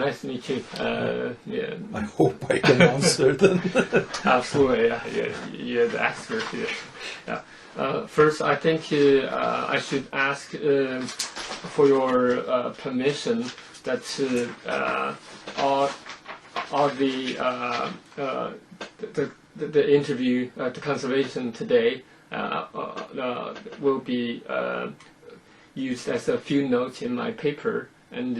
nice to meet you. Yeah. I hope I can answer them. Absolutely, yeah. You're the expert here. Yeah. First, I think I should ask for your permission that all the interview, the conservation today, will be used as a few notes in my paper and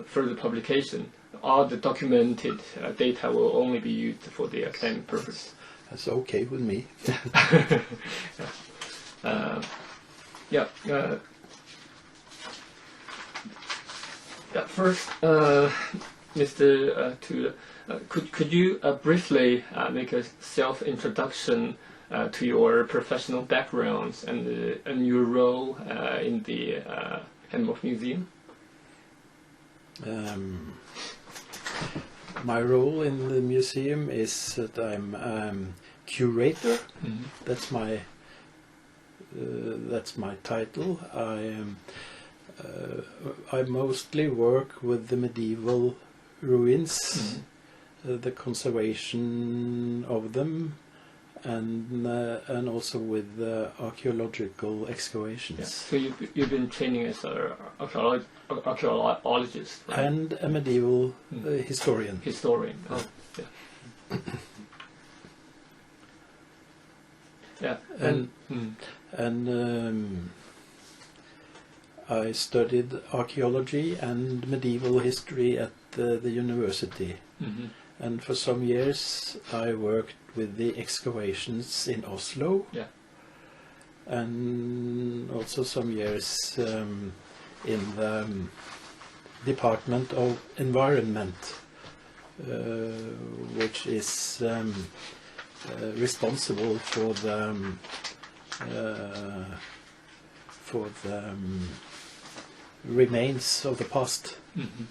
further publication. All the documented data will only be used for the academic purpose. That's okay with me. First, Mr. Tudor, could you briefly make a self-introduction to your professional backgrounds and your role in the Animal Museum? My role in the museum is that I'm curator. Mm-hmm. That's my title. I mostly work with the medieval ruins, mm-hmm. The conservation of them, and also with archaeological excavations. Yeah. So you've been training as an archaeologist, right? And a medieval historian. Historian. Oh, yeah. And I studied archaeology and medieval history at the university. Mm-hmm. And for some years I worked with the excavations in Oslo. Yeah. And also some years in the Department of Environment, which is responsible for the remains of the past. Mm-hmm.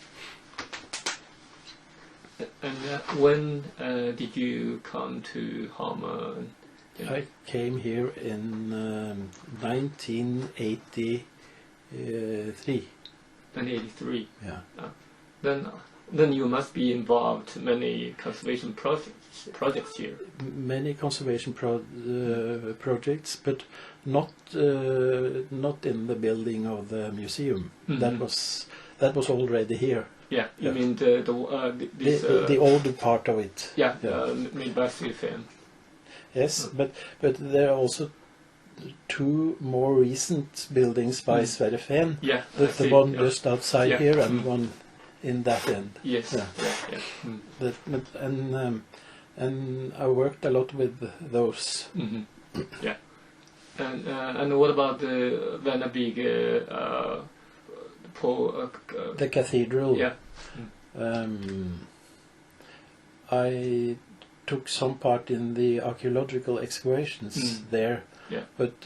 And when did you come to Hamar? I came here in 1983. 1983. Yeah. Then you must be involved in many conservation projects here. Many conservation projects, but not in the building of the museum. Mm-hmm. That was already here. Yeah, you mean the older part of it. Yeah, made by Sydfem. Yes, but there are also two more recent buildings by Sverre Fehn. Yeah, the one just outside here and one in that end. Yes. Yeah. Mm. And I worked a lot with those. Mm-hmm. Yeah. And what about the Vennebig the cathedral? Yeah. I took some part in the archaeological excavations there. Yeah. But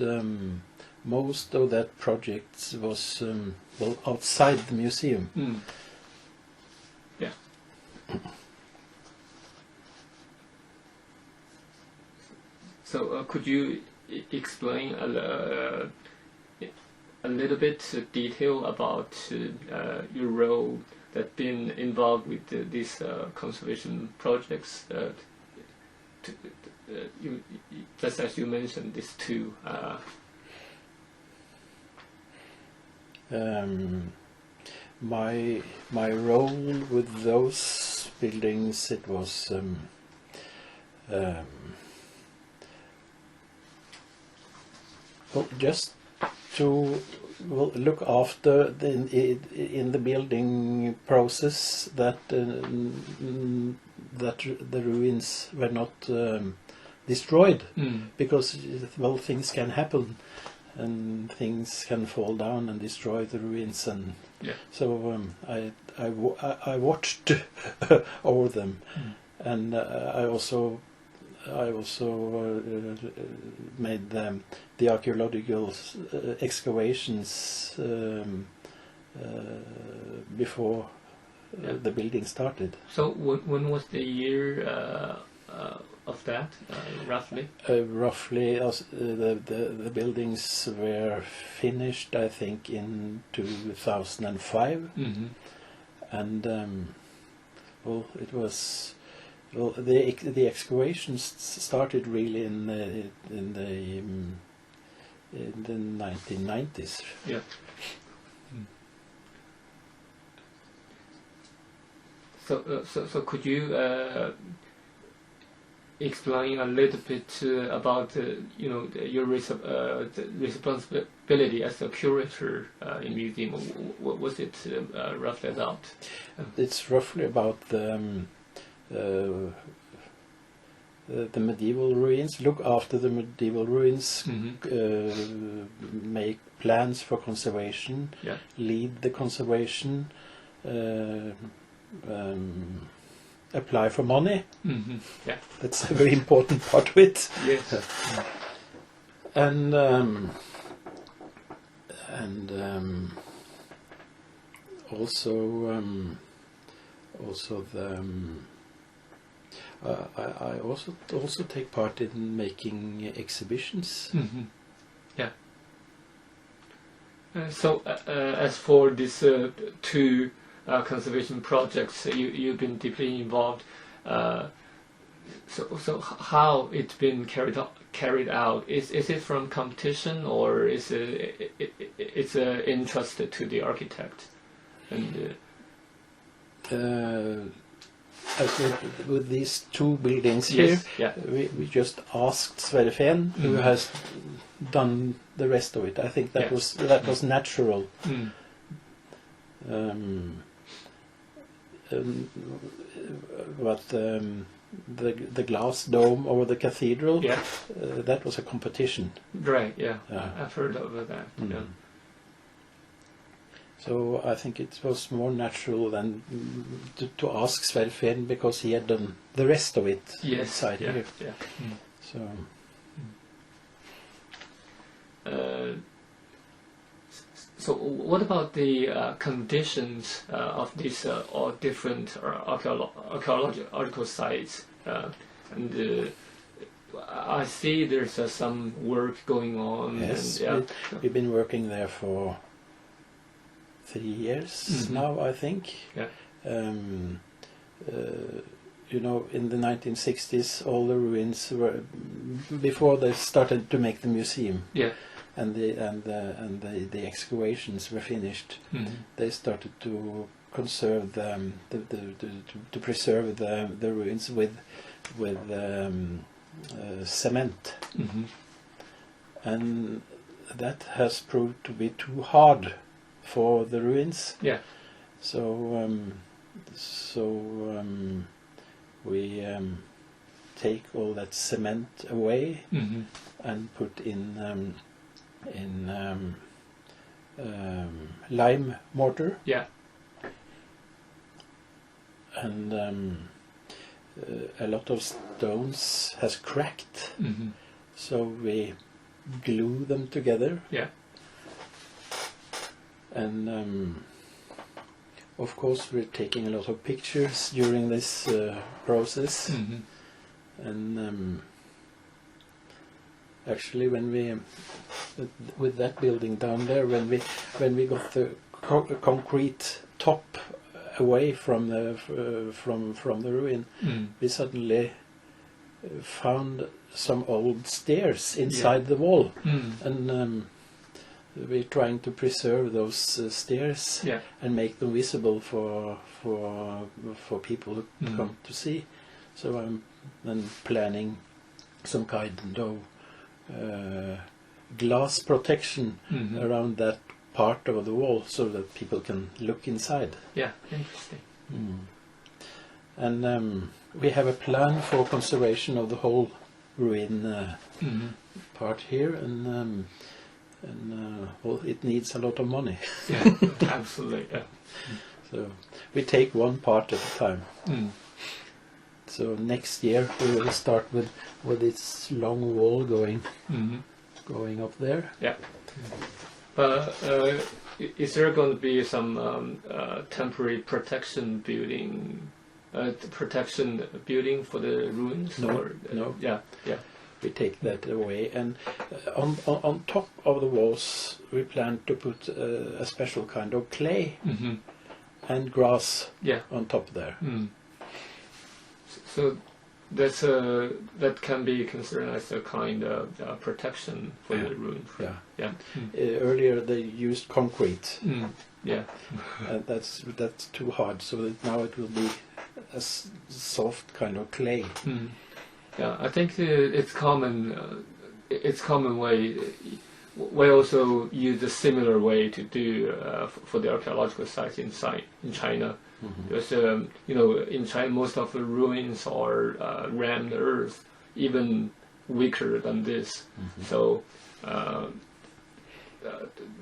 most of that project was outside the museum. Mm. Yeah. So could you explain a little bit detail about your role that been involved with these conservation projects? Just as you mentioned, these two. My role with those buildings, it was just to look after in the building process that the ruins were not destroyed, because things can happen and things can fall down and destroy the ruins, and so I watched over them, and I also made the archaeological excavations before the building started. So when was the year of that, roughly? Roughly, the buildings were finished, I think, in 2005, and well, it was. Well, the excavations started really in the 1990s. Yeah. Mm. So could you explain a little bit about your responsibility as a curator in museum? What was it roughly about? It's roughly about the medieval ruins, look after the medieval ruins, make plans for conservation, lead the conservation, apply for money. Yeah. That's a very important part of it. Yes. And also the I also take part in making exhibitions. Yeah. So as for these two conservation projects, you've been deeply involved. So how it's been carried out? Is it from competition, or is it's entrusted to the architect? And with these two buildings here, we just asked Sverre Fehn, who has done the rest of it. I think that was natural. But the glass dome over the cathedral, that was a competition. Right. Yeah. I've heard of that. Yeah. So I think it was more natural than to ask Sverre Fehn, because he had done the rest of it inside here. Yeah. So what about the conditions of these all different archaeological sites? And I see there's some work going on. Yes, and, we've been working there for 3 years now, I think. Yeah. In the 1960s, all the ruins were, before they started to make the museum. Yeah. And the excavations were finished. They started to conserve them, to preserve the ruins with cement, and that has proved to be too hard for the ruins. Yeah. So we take all that cement away and put in lime mortar. Yeah. And a lot of stones has cracked, so we glue them together. Yeah. And of course we're taking a lot of pictures during this process. And actually, when we with that building down there, when we got the concrete top away from the ruin, we suddenly found some old stairs inside the wall, and we're trying to preserve those stairs and make them visible for people who come to see. So I'm then planning some kind of glass protection around that part of the wall, so that people can look inside. Yeah, interesting. And we have a plan for conservation of the whole ruin part here, and well, it needs a lot of money. Yeah, absolutely. Yeah. So we take one part at a time. So next year we will start with this long wall going up there. Yeah. Is there going to be some temporary protection building for the ruins? No. No. Yeah. Yeah. We take that away, and on top of the walls we plan to put a special kind of clay, and grass Yeah. on top there. So that can be considered as a kind of protection for the ruins. Yeah. Yeah. Earlier they used concrete. Yeah. That's too hard, so that now it will be a soft kind of clay. Yeah, I think it's common. It's common way. We also use a similar way to do for the archaeological sites in China. Because in China, most of the ruins are rammed earth, even weaker than this. So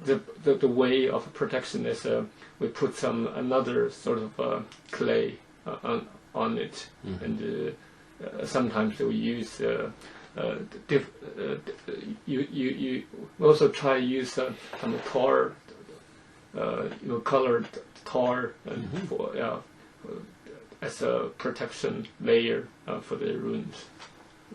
the way of protection is we put another sort of clay on it, and sometimes we use we also try to use some tar, colored tar, as a protection layer for the ruins.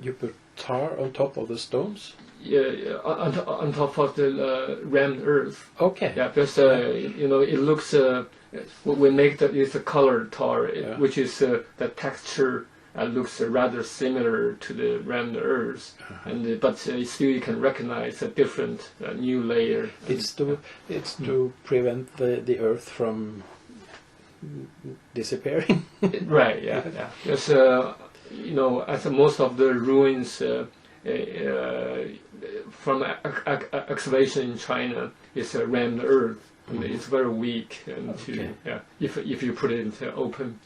You put tar on top of the stones? Yeah, on top of the rammed earth. Okay. Yeah, because it looks. We make it's a colored tar, which is the texture looks rather similar to the rammed earth, but still you can recognize a different new layer. It's to prevent the earth from disappearing. Right. Yeah. Yeah. Because as most of the ruins from excavation in China is rammed earth, and it's very weak, and if you put it into open.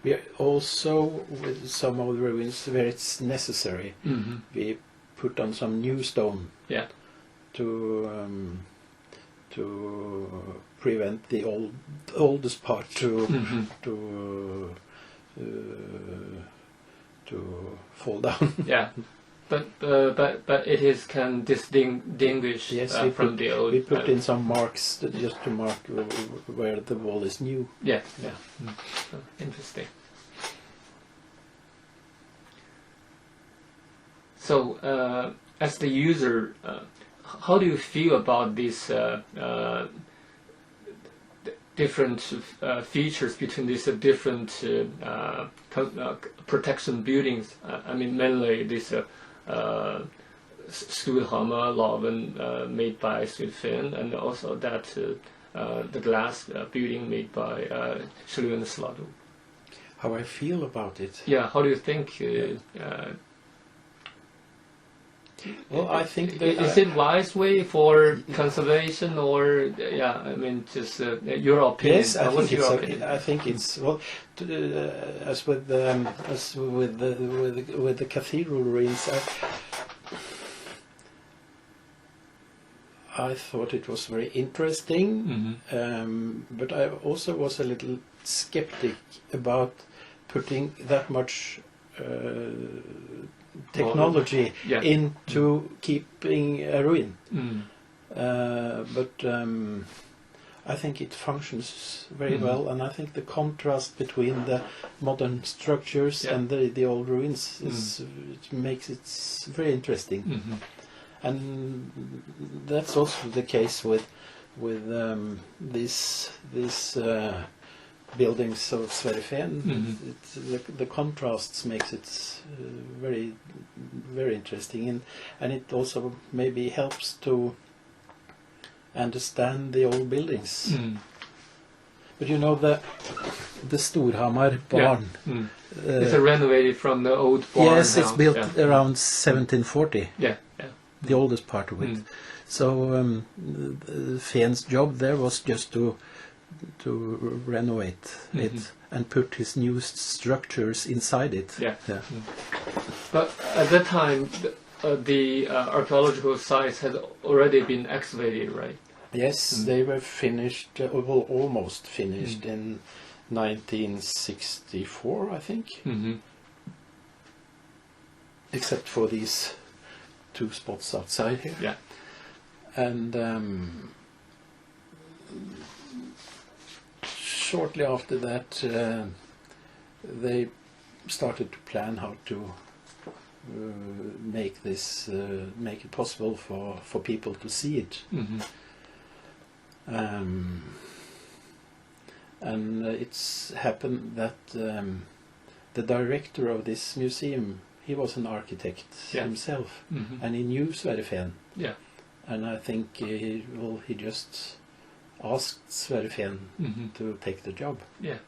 We are also, with some of the ruins where it's necessary, we put on some new stone to prevent the oldest part to fall down. Yeah, but it can distinguish from the old. We put in some marks just to mark where the wall is new. Yeah. Interesting. So, as the user, how do you feel about these different features between these different protection buildings? I mean, mainly this Storhamar Låven made by Sydfinn, and also that the glass building made by Schlieren Slado. How I feel about it? Yeah, how do you think? Well, I think is it wise way for conservation, or just your opinion? Yes, I think it's well. As with the cathedral ruins, I thought it was very interesting, but I also was a little skeptic about putting that much technology into keeping a ruin. But I think it functions very well, and I think the contrast between the modern structures and the old ruins it makes it very interesting. And that's also the case with this buildings of Sverrefjell. The contrasts makes it very, very interesting, and it also maybe helps to understand the old buildings. But the Storhamar barn. It's renovated from the old barn. Yes, it's built around 1740. Yeah. The oldest part of it. So Fenn's job there was just to renovate it and put his new structures inside it. Yeah. But at that time, the archaeological sites had already been excavated, right? Yes, they were finished, almost finished in 1964, I think. Except for these two spots outside here. Yeah. And shortly after that, they started to plan how to make this make it possible for people to see it. And it's happened that the director of this museum, he was an architect himself, and he knew Sverre Fehn. Yeah. And I think he just asked Sverre Fehn to take the job. Yeah.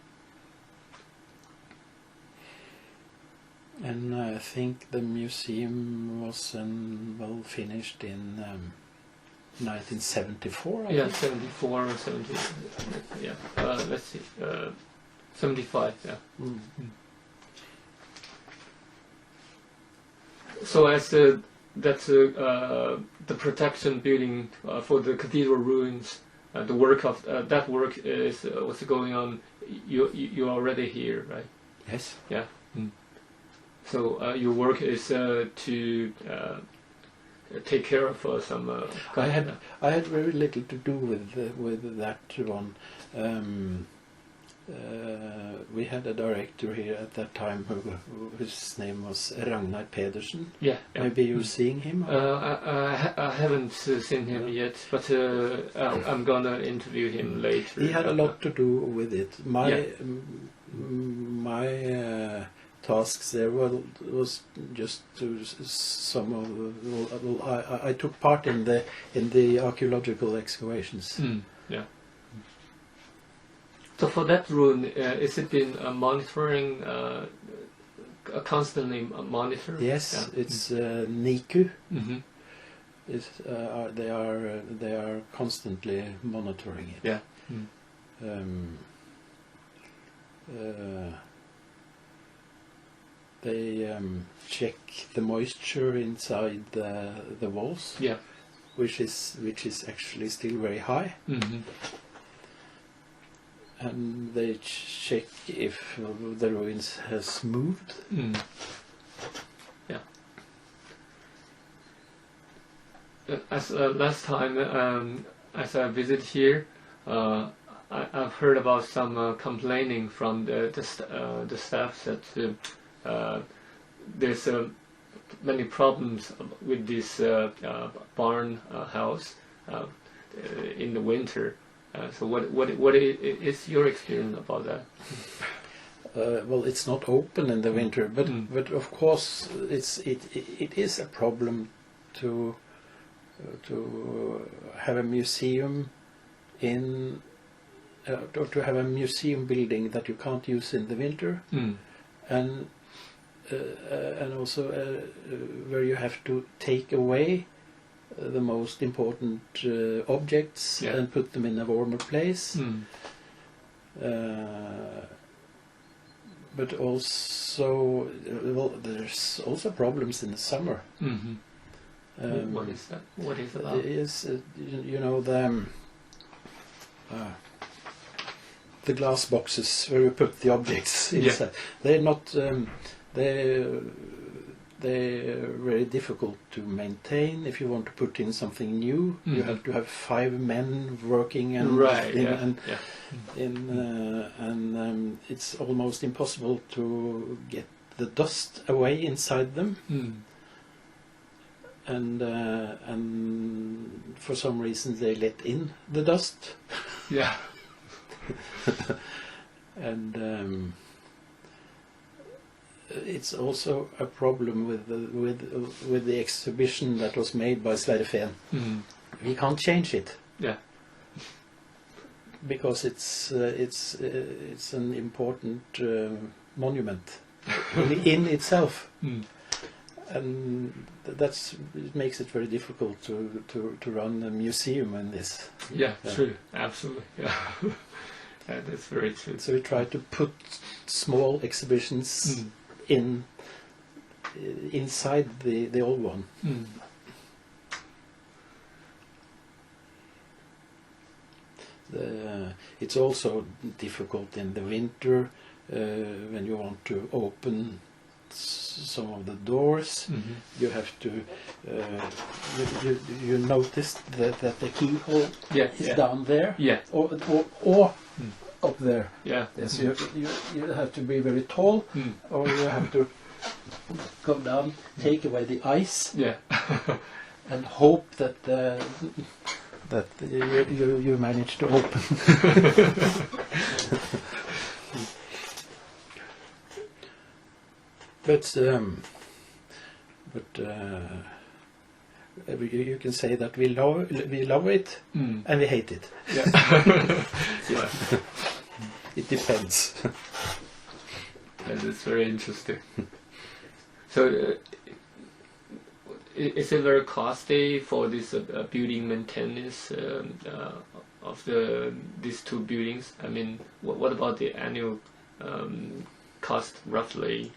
And I think the museum was finished in 1974. I think. 74 or 70. Yeah. Let's see. 75. Yeah. So as that's the protection building for the cathedral ruins. The work of that work is what's going on. You're already here, right? Yes. Yeah. So your work is to take care of some. I had very little to do with that one. We had a director here at that time whose name was Ragnar Pedersen. Yeah. Maybe you're seeing him? I haven't seen him yet, but I'm gonna interview him later. He had a lot to do with it. My tasks there was just to some of I took part in the archaeological excavations. Yeah. So for that ruin, is it been monitoring, constantly monitored? Yes, it's NICU. They are constantly monitoring it. Yeah. They check the moisture inside the walls. Yeah. Which is actually still very high. And they check if the ruins has moved. Yeah. As last time, as I visited here, I've heard about some complaining from the staff that there's many problems with this barn house in the winter. So what is your experience about that? Well, it's not open in the winter, but of course it is a problem to have a museum or to have a museum building that you can't use in the winter, and also where you have to take away the most important objects and put them in a warmer place. But also, there's also problems in the summer. What is that? What is that? Is the glass boxes where you put the objects inside. They're not. They're very difficult to maintain. If you want to put in something new, you have to have 5 men working, and it's almost impossible to get the dust away inside them. And for some reason they let in the dust. Yeah. And it's also a problem with the exhibition that was made by Sverre Fehn. We can't change it. Yeah. Because it's an important monument in itself. And it makes it very difficult to run a museum in this. Yeah, true, absolutely. Yeah. That's very true. So we try to put small exhibitions inside the old one. It's also difficult in the winter when you want to open some of the doors. You have to you noticed that the keyhole is down there, or up there. Yeah. Yes, you have to be very tall, or you have to go down, take away the ice, Yeah. and hope that you manage to open. But you can say that we love it and we hate it. Yeah. Yeah. It depends. And it's very interesting. So, is it very costly for this building maintenance of these two buildings? I mean, what about the annual cost roughly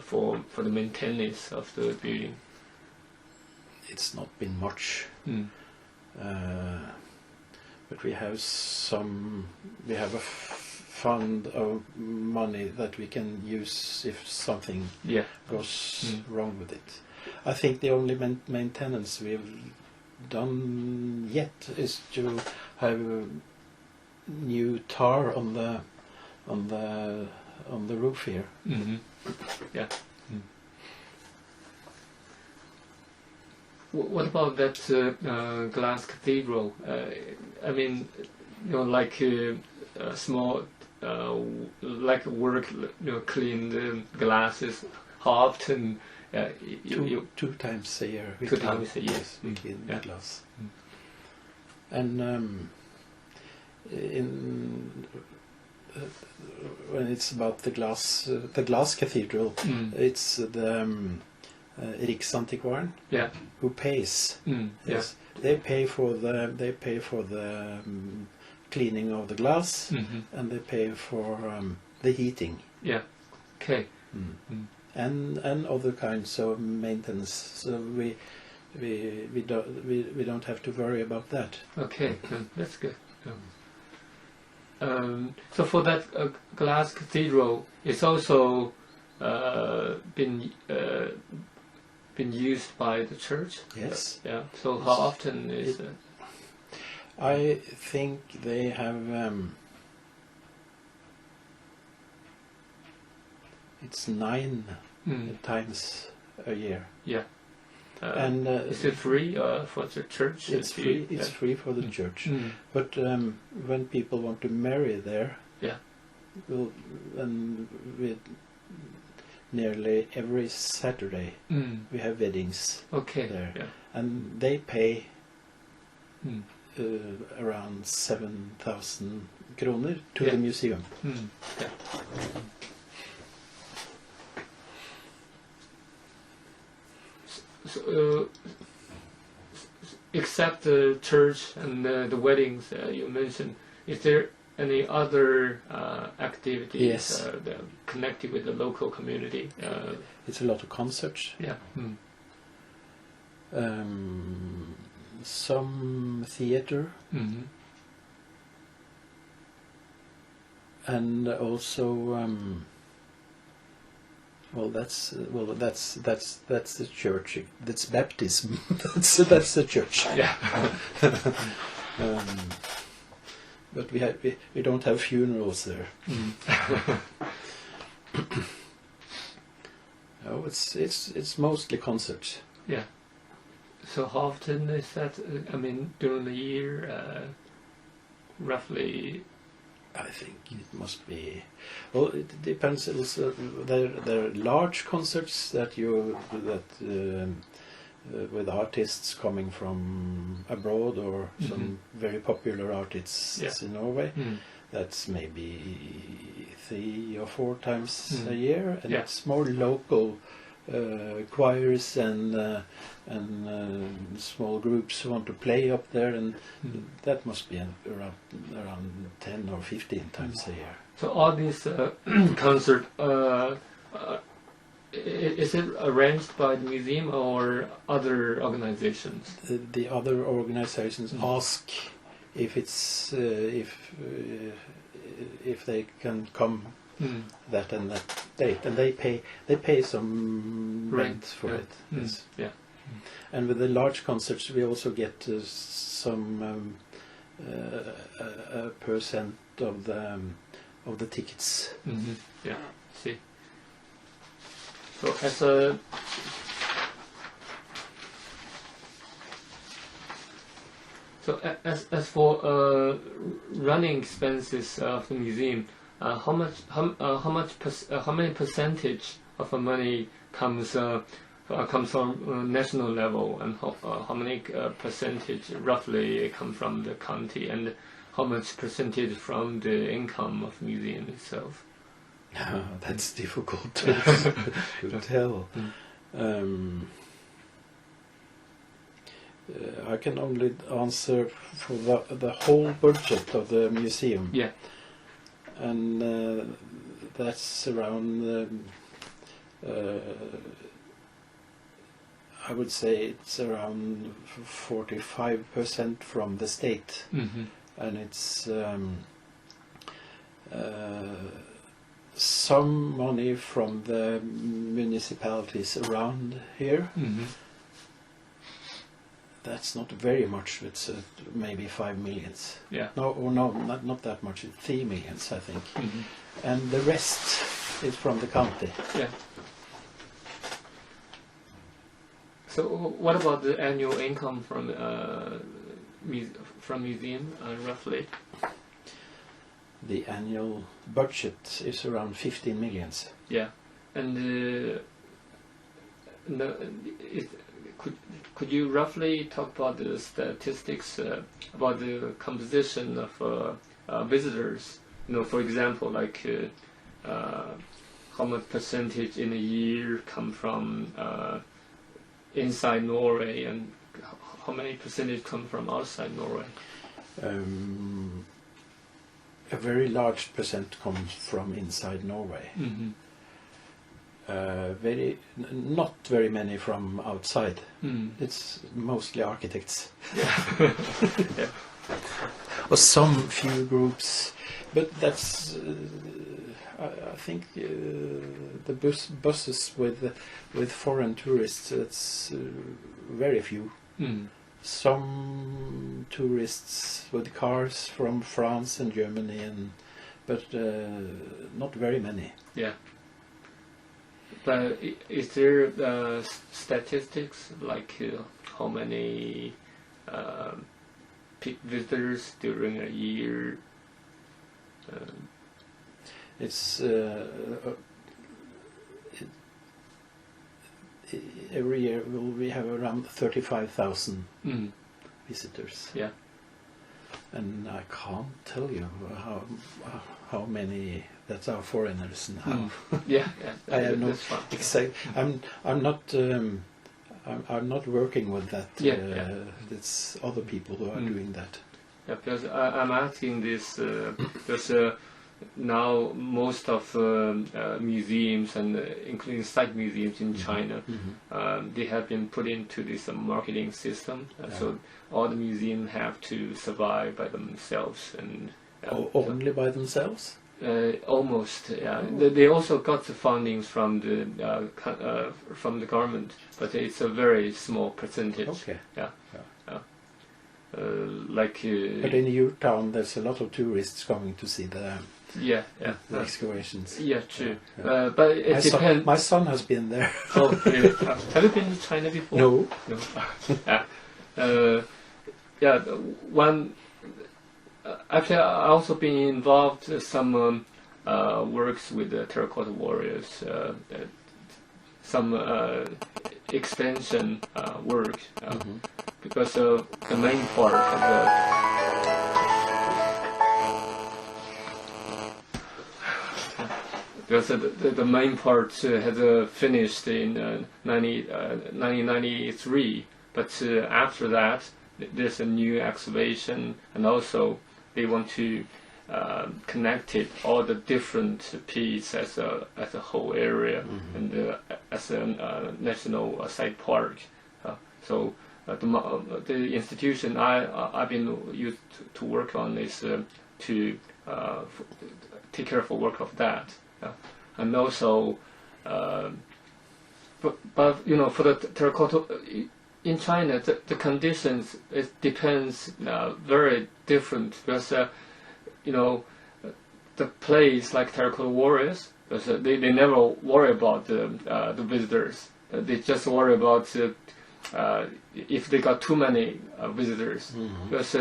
for the maintenance of the building? It's not been much, but we have a fund of money that we can use if something goes wrong with it. I think the only maintenance we've done yet is to have new tar on the roof here. Mm-hmm. Yeah. What about that glass cathedral? I mean, like small, like work, clean the glasses. How often? Two times a year. Two times a year. Yes, we clean the glass. And when it's about the glass cathedral, it's the Riksantikvaren who pays. Yes, they pay for the cleaning of the glass, and they pay for the heating. Yeah. Okay. And other kinds of maintenance. So we don't have to worry about that. Okay, that's good. So for that glass cathedral, it's also been used by the church. Yes. Yeah. So how often is it? I think they have. It's 9 times a year. Yeah. And is it free for the church? It's free. It's free for the church. But when people want to marry there, and with nearly every Saturday we have weddings there, and they pay around 7,000 kroner to the museum. Yeah. So, except the church and the weddings you mentioned, is there any other activities connected with the local community? It's a lot of concerts. Yeah. Some theater. And also. That's the church. That's baptism. that's the church. Yeah. But we don't have funerals there. No, it's mostly concerts. Yeah. So how often is that? I mean, during the year, roughly. I think it must be. Well, it depends. Also, there are large concerts with artists coming from abroad or some very popular artists in Norway. That's maybe 3 or 4 times a year, and it's more local choirs and small groups who want to play up there, and that must be around 10 or 15 times a year. So all these concerts, is it arranged by the museum or other organizations? The other organizations ask if it's if they can come that and that date, and they pay some rent for it. Yes. Yeah. And with the large concerts, we also get some a percent of the tickets. Yeah. See. As for running expenses of the museum, how many percentage of the money comes from national level, and how many percentage roughly come from the county, and how much percentage from the income of the museum itself? That's difficult to tell. I can only answer for the whole budget of the museum. Yeah. And that's around, I would say it's around 45% from the state. Mm-hmm. And it's some money from the municipalities around here. Mm-hmm. That's not very much. It's maybe 5 million. Yeah. No, not that much. It's 3 million, I think. Mm-hmm. And the rest is from the county. Yeah. So, what about the annual income from museum, roughly? The annual budget is around 15 million. Yeah, and could you roughly talk about the statistics about the composition of visitors? For example, like how much percentage in a year come from inside Norway, and how many percentage come from outside Norway? A very large percent comes from inside Norway. Mm-hmm. Not very many from outside. Mm. It's mostly architects. Yeah. Yeah. Or some few groups, but that's I think the buses with foreign tourists, it's very few. Mm. Some tourists with cars from France and Germany, but not very many. Yeah. But is there statistics like how many visitors during a year? It's every year we have around 35,000 visitors. Yeah. And I can't tell you how many that are foreigners and how. Yeah, I have no exact. I'm not working with that. It's other people who are doing that. Yeah, because I'm asking this because now most of museums, and including site museums in China, they have been put into this marketing system. So all the museums have to survive by themselves, and only by themselves. Almost, yeah. They also got the fundings from the government, but it's a very small percentage. Okay. Yeah. But in your town, there's a lot of tourists coming to see the excavations. Yeah, true. Yeah. But it depends. My son has been there. Oh, really? Have you been to China before? No. Yeah. One. Actually, I also been involved in some works with the Terracotta Warriors, some extension work, because the main part of the main part had finished in 1993, but after that there's a new excavation, and also they want to connect it, all the different pieces as a whole area, and as a national site park. So the institution I've been used to work on is to take care of the work of that, and also, but for the terracotta. In China, the conditions, it depends very different, because the place like Terracotta Warriors, because they never worry about the visitors. They just worry about if they got too many visitors. Because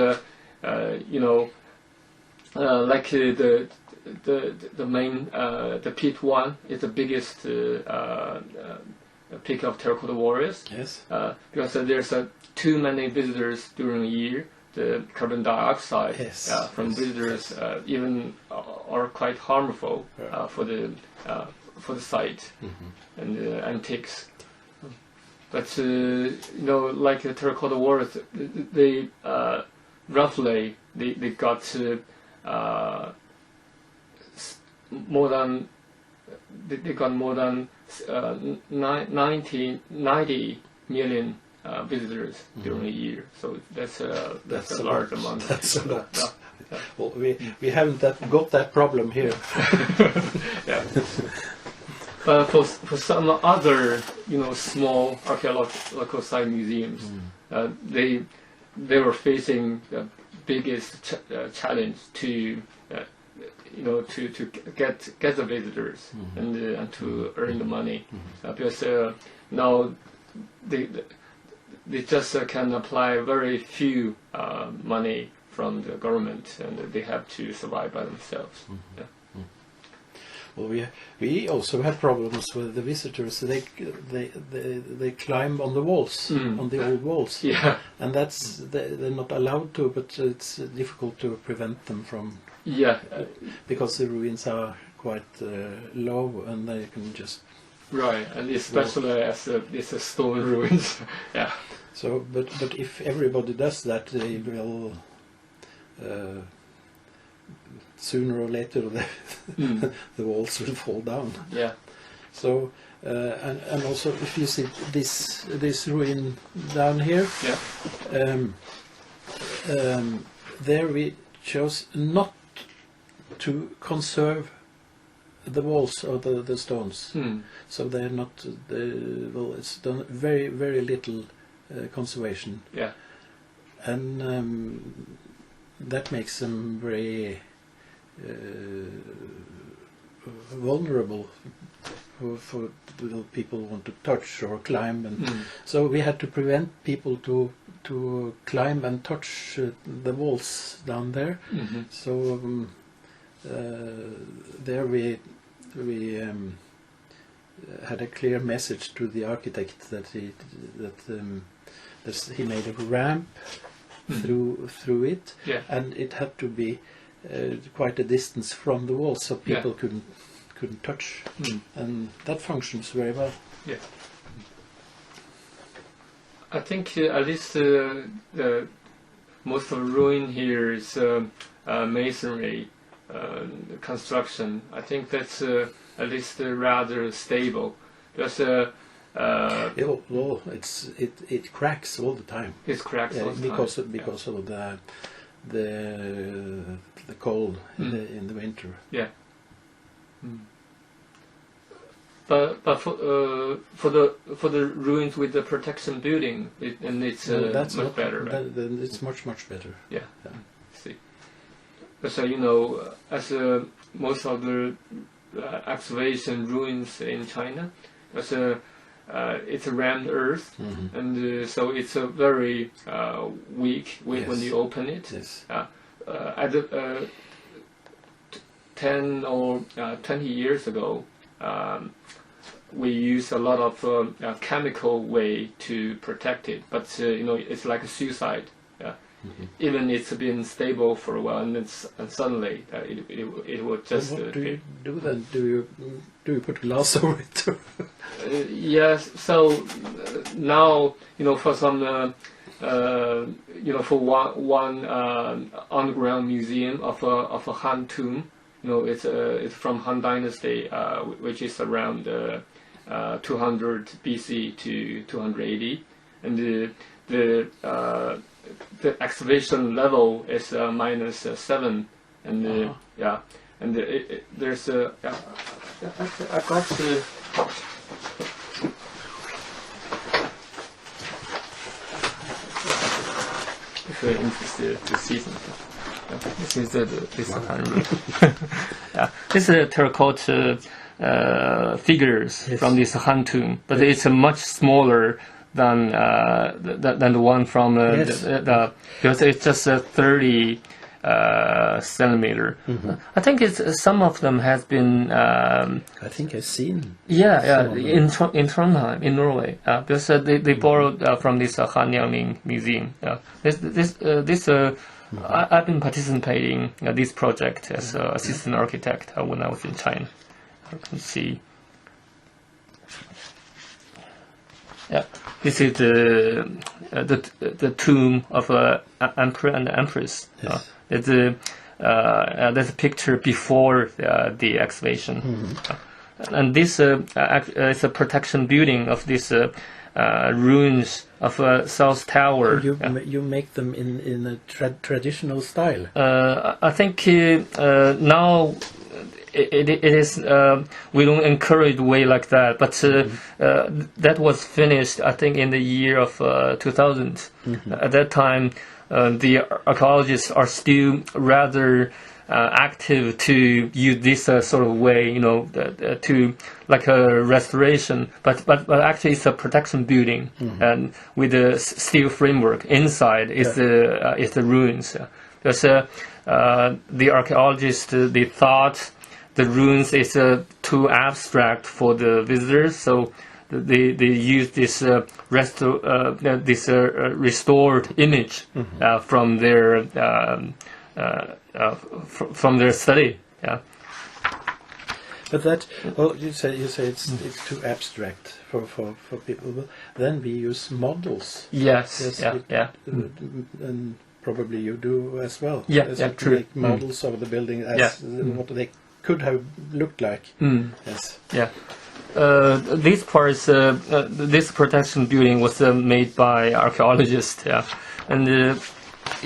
like the main the Pit 1 is the biggest peak of terracotta warriors. Yes. Because there's too many visitors during the year. The carbon dioxide from visitors even are quite harmful for the site and ticks. But like the terracotta warriors, they roughly they got more than 90 million visitors during a year. So that's a large amount. That's a lot. Yeah. Well, we haven't got that problem here. Yeah. But for some other small archaeological site museums, they were facing the biggest challenge to get the visitors and to earn the money, because now they just can apply very few money from the government, and they have to survive by themselves. Yeah. Well, we also have problems with the visitors. They climb on the walls, on the old walls. Yeah. And they're not allowed to, but it's difficult to prevent them from. Yeah. Because the ruins are quite low, and they can just. Right, and especially as it's a stone ruins. Yeah. So, but if everybody does that, they will. Sooner or later, the walls will fall down. Yeah. So, and also if you see this ruin down here, there we chose not to conserve the walls or the stones. So they're not. Well, it's done very, very little conservation. Yeah. And that makes them very vulnerable for people who want to touch or climb, and so we had to prevent people to climb and touch the walls down there. So there we had a clear message to the architect that he made a ramp through it, and it had to be quite a distance from the wall, so people couldn't touch, and that functions very well. Yeah. I think at least most of the ruin here is masonry construction. I think that's at least rather stable, because it cracks all the time. It cracks all the because time. Because of the cold in the winter. Yeah. But for the ruins with the protection building, it's much better. Right? It's much better. Yeah. See. So as most of the excavation ruins in China, it's a rammed earth, and so it's a very weak when you open it. Yes. At 10 or 20 years ago, we used a lot of chemical way to protect it, but it's like a suicide. Even it's been stable for a while, and suddenly it would just. What do you do then? Do you put glass over it? Yes. So now for some for one underground museum of a Han tomb. It's from Han Dynasty, which is around 200 BC to 280, and the excavation level is -7, and and there's I got to. If you're interested to see something. This is this kind of room. Yeah, this is a terracotta figures from this Han tomb, but it's much smaller than the one from because it's just 30 centimeter. I think it's some of them has been. I think I've seen. In Trondheim, in Norway, because they borrowed from this Hanyangling museum. I've been participating in this project as assistant architect when I was in China. You can see. Yeah, this is the tomb of emperor and empress. Yes. There's a picture before the excavation, and this is a protection building of this ruins of South Tower. You make them in a traditional style. I think now. It is we don't encourage way like that, but that was finished I think in the year of 2000. At that time, the archaeologists are still rather active to use this sort of way, to like a restoration. But actually, it's a protection building, and with a steel framework inside is the ruins. Because the archaeologists they thought the ruins is too abstract for the visitors, so they use this restored image from their study. Yeah. But that you say it's too abstract for people. But then we use models. Yes. And probably you do as well. True. Make models of the building as what they could have looked like. Yes. Yeah. These parts, this protection building was made by archaeologists. Yeah, and you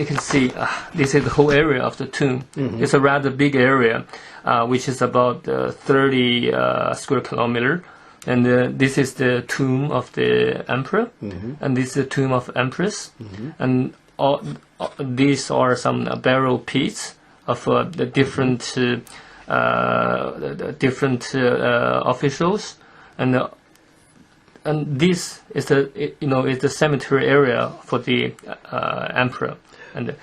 can see this is the whole area of the tomb. It's a rather big area, which is about 30 square kilometer. And this is the tomb of the emperor, and this is the tomb of empress, and these are some burial pits of the different officials, and this is the cemetery area for the emperor, and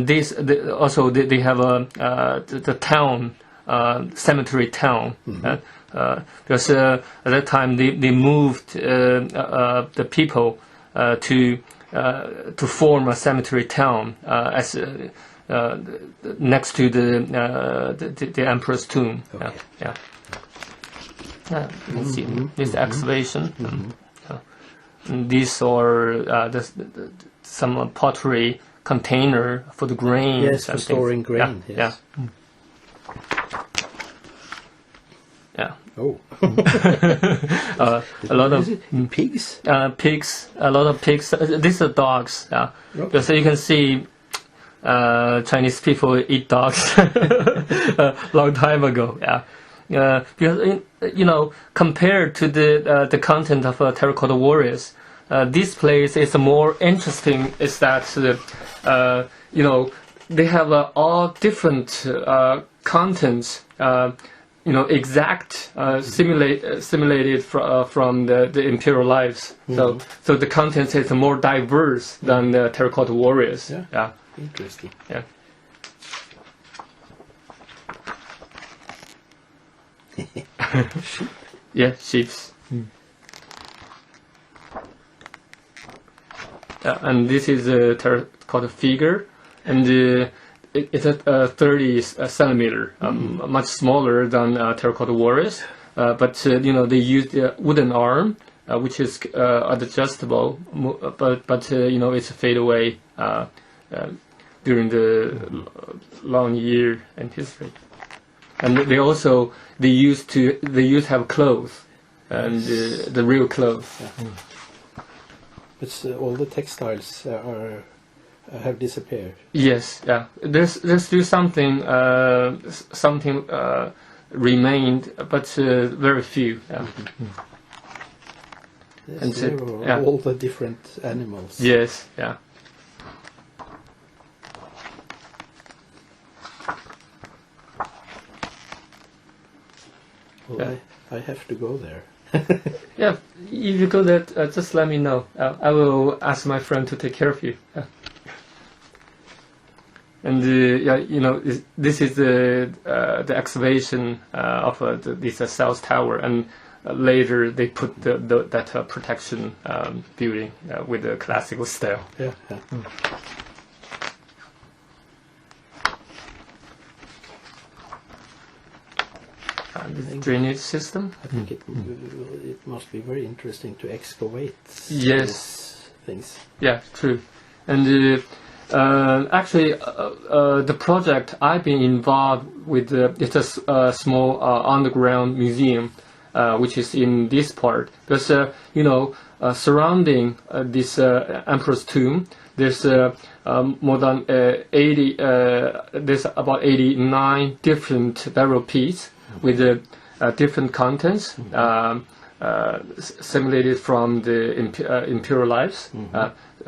this also they have the town cemetery town. Because at that time they moved the people to form a cemetery town as next to the emperor's tomb. Okay. You can see this excavation. And these are some pottery container for the grain. Yes, for storing grain. Yes. Oh. A lot of pigs. Pigs. A lot of pigs. These are dogs. Yeah. Okay. So you can see Chinese people eat dogs a long time ago. Yeah. Because compared to the content of Terracotta Warriors, this place is more interesting. Is that they have all different contents. Exact simulated from the imperial lives. So the content is more diverse than the Terracotta Warriors. Yeah. Interesting. Yeah. Yeah, sheep. And this is a terracotta figure, and it's at 30 centimeter, much smaller than Terracotta Warriors. But they use the wooden arm, which is adjustable, but it's fade away during the long year and history. And they used to have clothes, and the real clothes. Yeah. But all the textiles have disappeared. Yes, yeah. There's still something remained, but very few. Yeah. Yes, and all the different animals. Yes, yeah. Well, Yeah. I have to go there. Yeah, if you go there, just let me know. I will ask my friend to take care of you. Yeah. And yeah, you know, this is the excavation of this South Tower, and later they put that protection building with the classical style. Yeah. Yeah. The drainage system. I think it must be very interesting to excavate. Yes. These things. Yeah, true. And actually, the project I've been involved with, it's a small underground museum, which is in this part. Because, you know, surrounding this emperor's tomb, there's more than 80, there's about 89 different burial pits with different contents. Simulated from the imperial lives,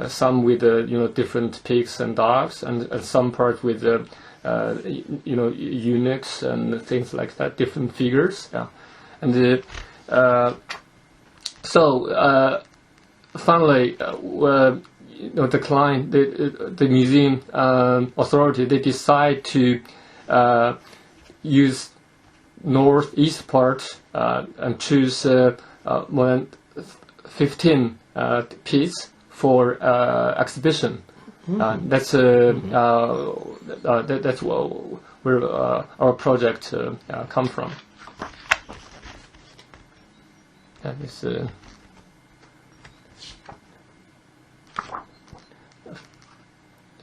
some with you know, different pigs and dogs, and some part with you know, eunuchs and things like that, different figures. Yeah. And so finally, you know, the client, the museum authority, they decide to use northeast part and choose more than 15 pieces for exhibition. That's that's where our project come from. That is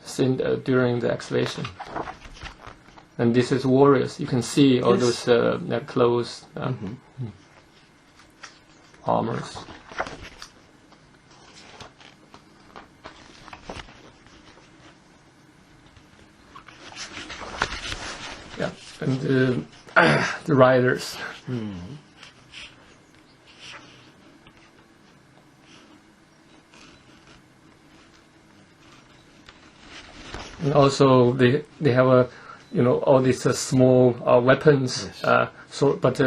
seen during the excavation. And this is warriors. You can see all those clothes, armors. Yeah, and the riders. And also they have a, you know, all these small weapons, Yes. but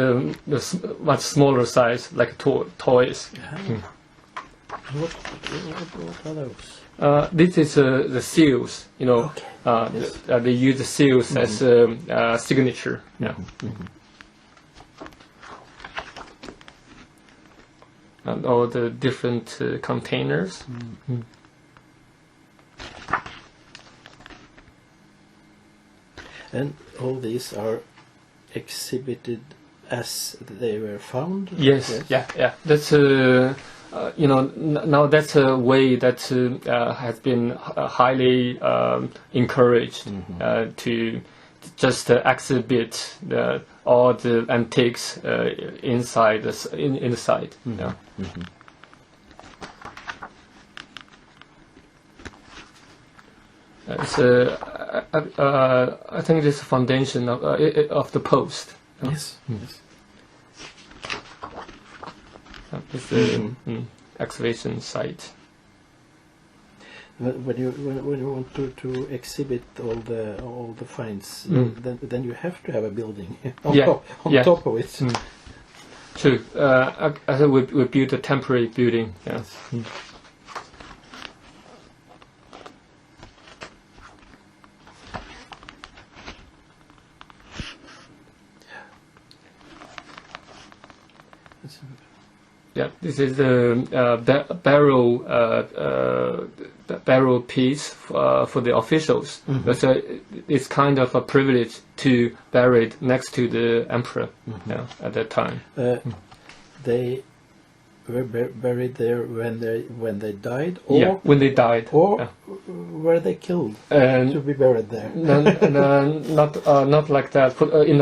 much smaller size, like toys. What are those? This is the seals, you know. Okay. Yes. They use the seals as signature. Yeah. And all the different containers. And all these are exhibited as they were found? Yes. Yeah. That's you know, now that's a way that has been highly encouraged to just exhibit all the antiques inside in the site. Yeah. It's I think it is the foundation of the post. Yes. Yes. It's the excavation site. When you want to exhibit all the finds, then you have to have a building on top of it. True. I think we built a temporary building. Yeah. Yeah, this is the barrel piece for the officials. But it's kind of a privilege to bury it next to the emperor. Yeah, at that time. They were buried there when they died, or when they died, or were they killed to be buried there? Not like that. In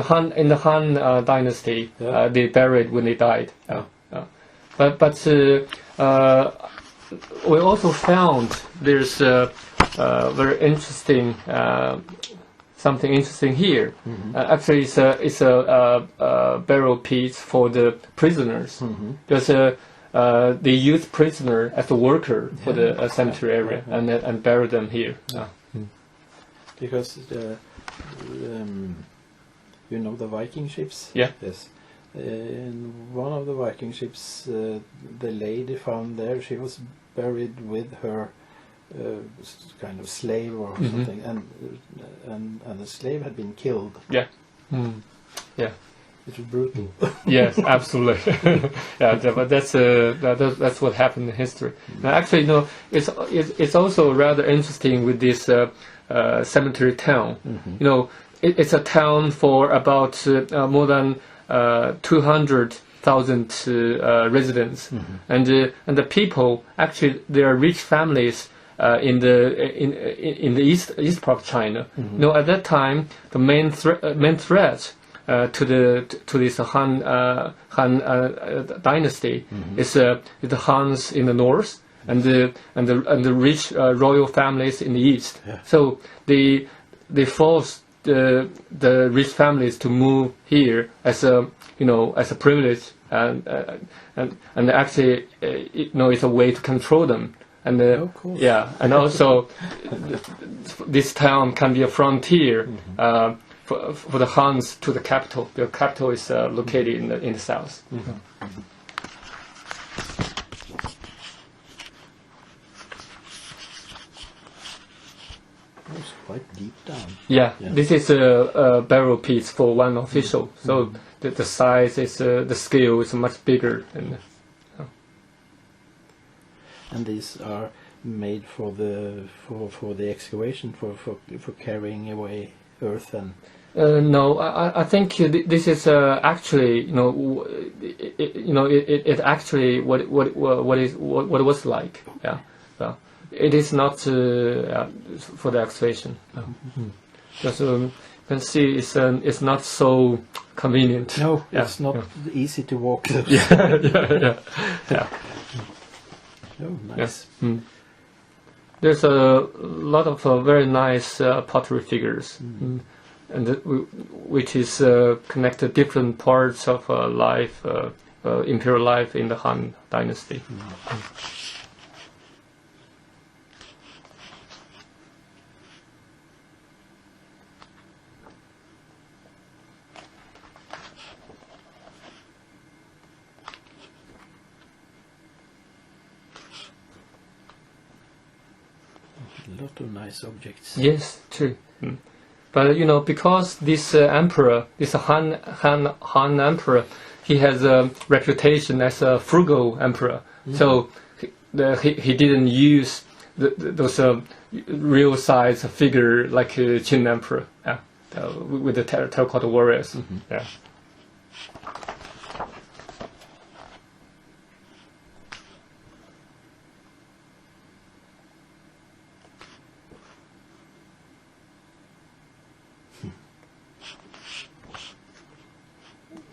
the Han dynasty, they buried when they died. But we also found there's very interesting something interesting here. Actually, it's a burial piece for the prisoners because they use prisoner as a worker for the cemetery area and bury them here. Because you know the Viking ships. Yeah. Yes. in one of the Viking ships, the lady found there, she was buried with her kind of slave or something, and the slave had been killed. Yeah. Yeah. It was brutal. Yes, absolutely. But that's what happened in history. Now, actually, it's also rather interesting with this cemetery town. It's a town for about more than 200,000 residents, and the people, actually, they are rich families in the east part of China. At that time, the main threat to this Han dynasty is the Hans in the north and the rich royal families in the east. Yeah. So they forced the rich families to move here as a privilege, and actually it's a way to control them. And and also this town can be a frontier for the Hans to the capital. The capital is located in the south. It's quite deep down. Yeah, this is a burial piece for one official. So the size is the scale is much bigger. And these are made for the excavation, for carrying away earth and. No, I think this is actually it actually what it was like. Yeah, well, it is not for the excavation. Because you can see it's not so convenient. No, it's not easy to walk. Yeah. Oh, nice. Yes. There's a lot of very nice pottery figures, and which is connected different parts of life, imperial life in the Han Dynasty. A lot of nice objects. Yes, true. But because this emperor, this Han emperor, he has a reputation as a frugal emperor. So he didn't use those real size figure like Qin emperor, with the terracotta warriors. Yeah.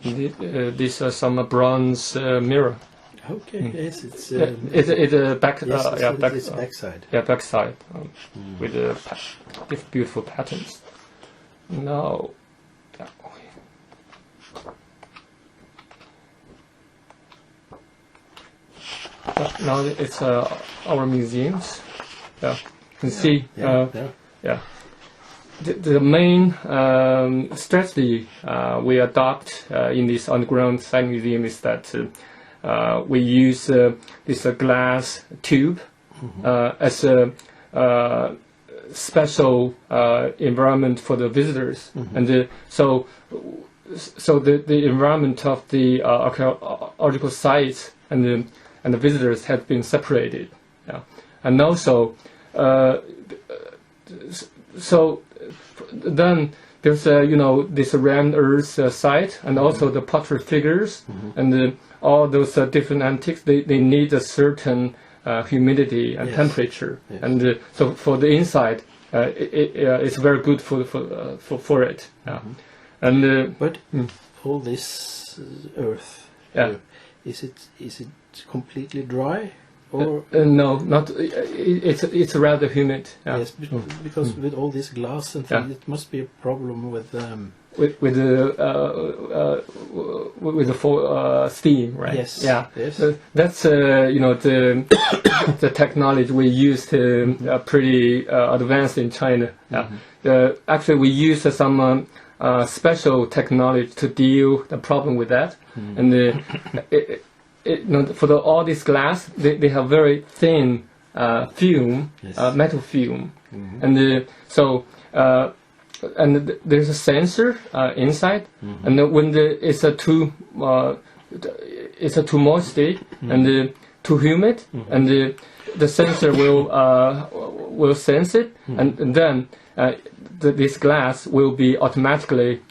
These are some bronze mirror. Okay, yes, it's a back. It's backside. Yeah, backside with beautiful patterns. Now it's our museums. Yeah, you can see. The main strategy we adopt in this underground science museum is that we use this glass tube as a special environment for the visitors, and so the environment of the archaeological sites and the visitors have been separated, and also then there's this rammed earth site, and also the pottery figures, and all those different antiques. They need a certain humidity and temperature, and so for the inside, it's very good for it. And but all this earth, is it completely dry? Or no, not. It's rather humid. Yes, because with all this glass and things, it must be a problem with the steam, right? Yes. Yeah. Yes. That's the technology we use pretty advanced in China. Actually, we use some special technology to deal the problem with that. And for all this glass, they have very thin film, metal film, and and there's a sensor inside, and when it's too moisty and too humid, and the sensor will sense it, and then this glass will be automatically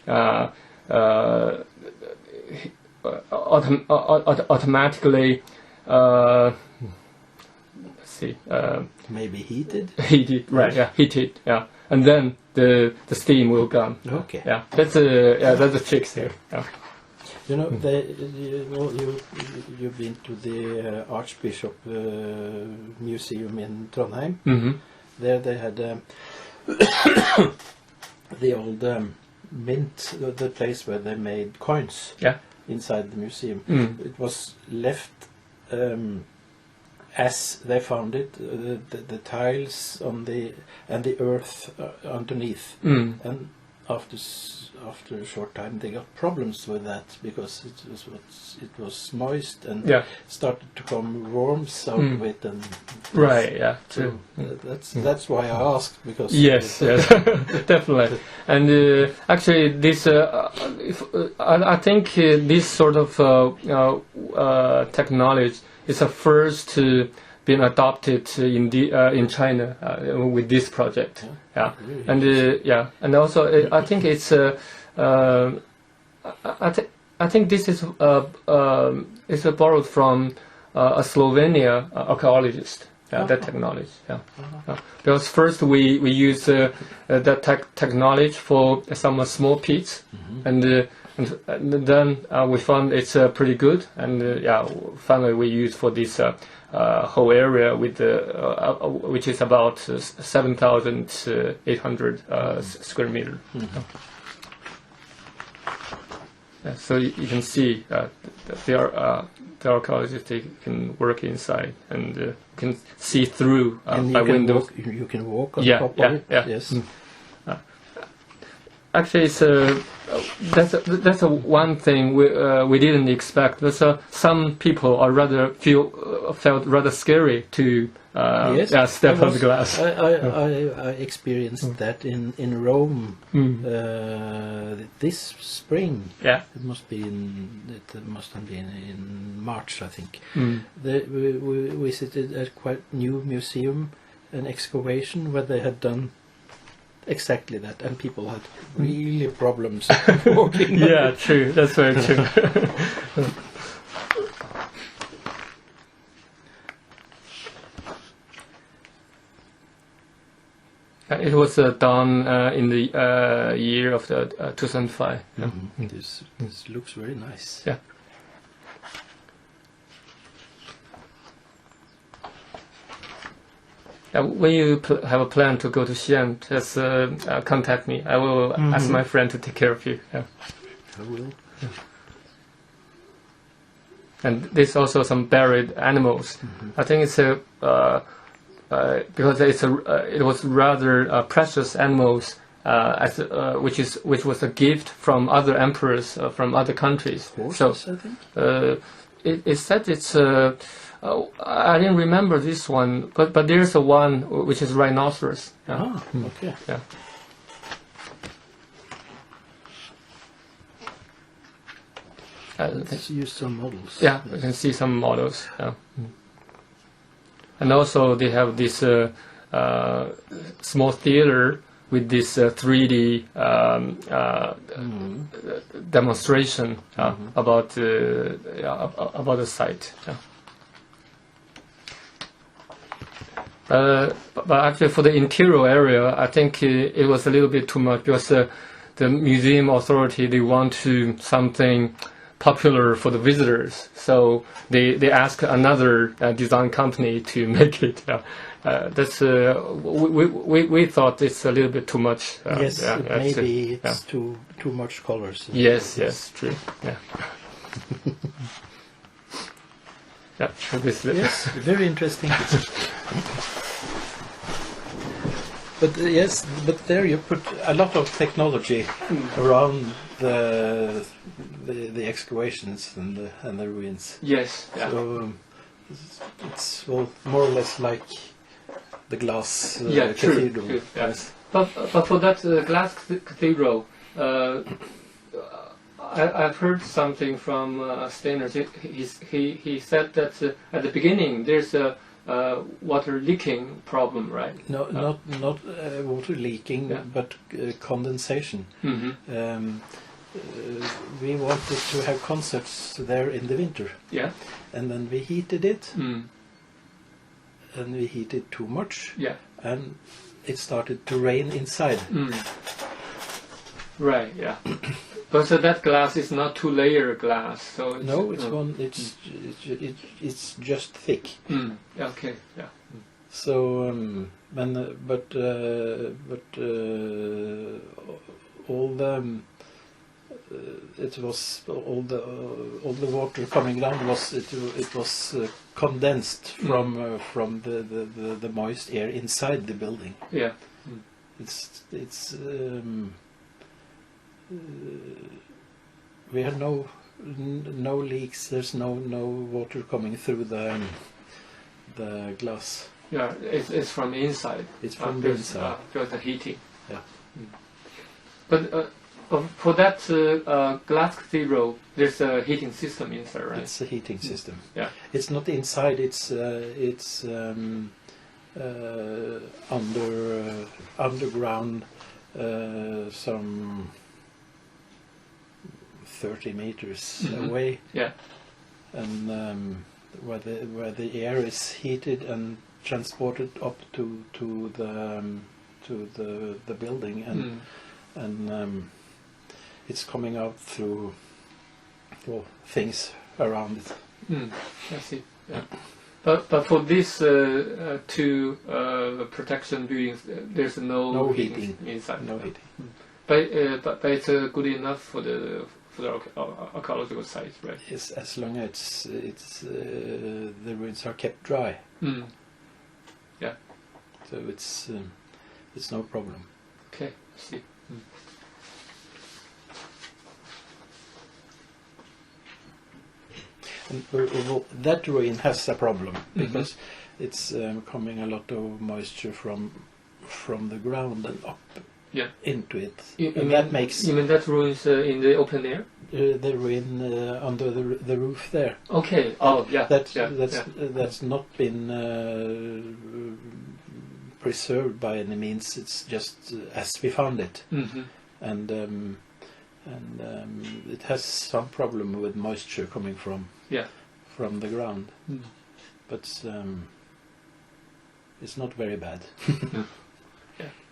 maybe heated. Heated, right? Yeah, heated. Yeah, and then the steam will come. Okay. Yeah, that's a trick here. Yeah. You know, you've been to the Archbishop Museum in Trondheim. There they had the old mint, the place where they made coins. Yeah. Inside the museum, it was left as they found it, the tiles on the earth underneath, and after a short time they got problems with that because it was moist and started to come worms out of it, and right, yeah, true. That's why I asked, because yes, definitely. And actually, this I think this sort of technology is a first been adopted in China with this project. Yeah, and and also I think it's I think this is borrowed from a Slovenia archaeologist. That technology. Because first we use that technology for some small pits, and then we found it's pretty good, and finally we use for this whole area with which is about 7,800 square meter. So you can see the archaeologists, they can work inside and can see through by windows. You can walk on top of it. Yes. Actually, that's one thing we didn't expect. But some people are felt rather scary to step on the glass. I experienced that in Rome this spring. Yeah, it must have been in March, I think. We visited a quite new museum, an excavation where they had done exactly that, and people had really problems walking. Yeah, true. That's very true. It was done in the year of 2005. This looks very nice. Yeah. When you have a plan to go to Xi'an, just contact me. I will ask my friend to take care of you. Yeah. I will. Yeah. And there's also some buried animals. I think it's because it was rather precious animals, which was a gift from other emperors from other countries. Horses, I think. It said it's. I didn't remember this one, but there's a one which is rhinoceros. Yeah. Okay. Yeah. Let's use some models. Yeah, you can see some models. Yeah. And also they have this small theater with this 3D demonstration about the site. Yeah. But actually, for the interior area, I think it was a little bit too much, because the museum authority, they want to something popular for the visitors, so they ask another design company to make it. That's we thought it's a little bit too much. Yes, maybe it's too much colors. Yes, true. Yeah. Yeah, yes, very interesting. But yes, but there you put a lot of technology around the excavations and the ruins. Yes. Yeah. So it's well, more or less like the glass cathedral. True, yes. But for that glass cathedral, I've heard something from Steiner. He said that at the beginning there's a water leaking problem, right? No, not water leaking, but condensation. Mm-hmm. We wanted to have concerts there in the winter. Yeah. And then we heated it. Mm. And we heated too much. Yeah. And it started to rain inside. Mm. Right. Yeah. But so that glass is not two-layer glass, so it's, no, it's one. It's just thick. Mm. Okay. Yeah. So, but all the it was all the water coming down was it was condensed from the moist air inside the building. Yeah. It's we had no leaks. There's no water coming through the glass. Yeah, it's from inside. It's from the inside. Because the heating. Yeah. But for that glass cathedral, there's a heating system inside, right? It's a heating system. Yeah. It's not inside. It's underground, some 30 meters away. Yeah. And where the air is heated and transported up to the building, and it's coming out through things around it. I see. Yeah. But for these two protection buildings, there's no heating inside. No heating. But it's good enough for the archaeological sites, right? Yes, as long as the ruins are kept dry. Yeah. So it's no problem. Okay, I see. And, well, that ruin has a problem because it's coming a lot of moisture from the ground and up into it. You mean that ruins in the open air? The ruin under the roof there. Okay. Oh, yeah. That's not been preserved by any means. It's just as we found it, and it has some problem with moisture coming from the ground, but it's not very bad. Yeah.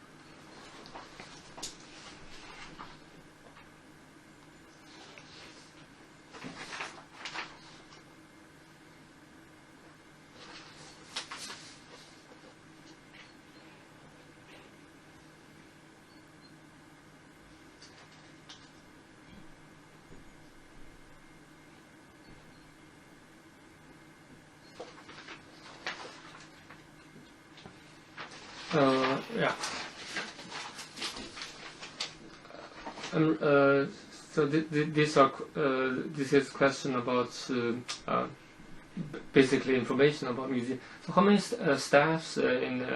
Yeah. So this is a question about basically information about museum. So how many staffs in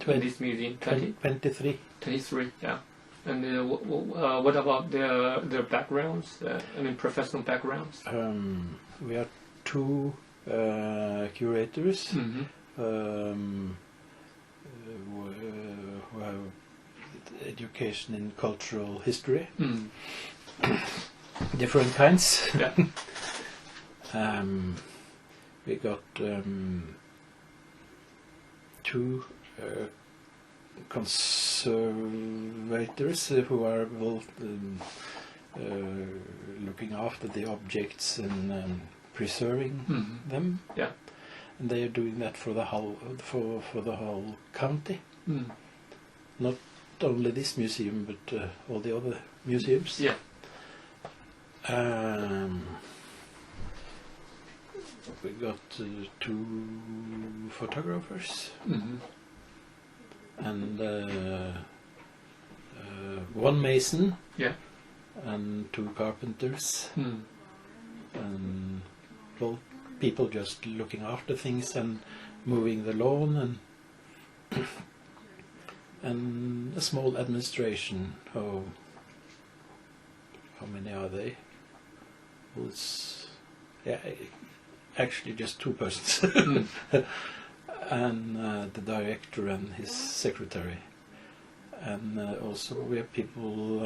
this museum? 23. 23. Yeah. And what about their backgrounds? Professional backgrounds. We are 2 curators. Who have education in cultural history, different kinds. Yeah. We got 2 conservators who are looking after the objects and preserving them. Yeah. And they are doing that for the whole county. Not only this museum, but all the other museums. Yeah. We got 2 photographers, and one mason, yeah, and 2 carpenters, mm. and well, people just looking after things and moving the lawn, and and a small administration. How many are they? Well, it's actually just 2 persons, Mm. and the director and his secretary, and also we have people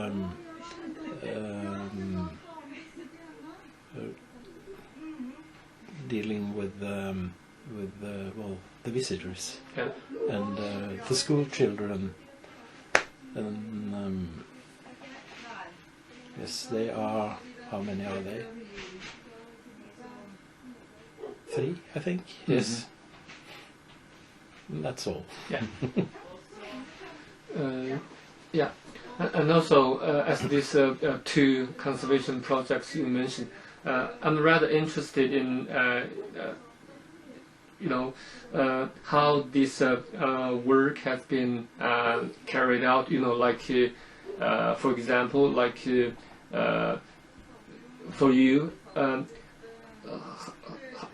dealing with well, the visitors, Yeah. and the school children, and yes, they are. How many are they? 3, I think. Yes. That's all. Yeah. Yeah. And also, as these 2 conservation projects you mentioned, I'm rather interested in, how this work has been carried out. Like, for example, like for you,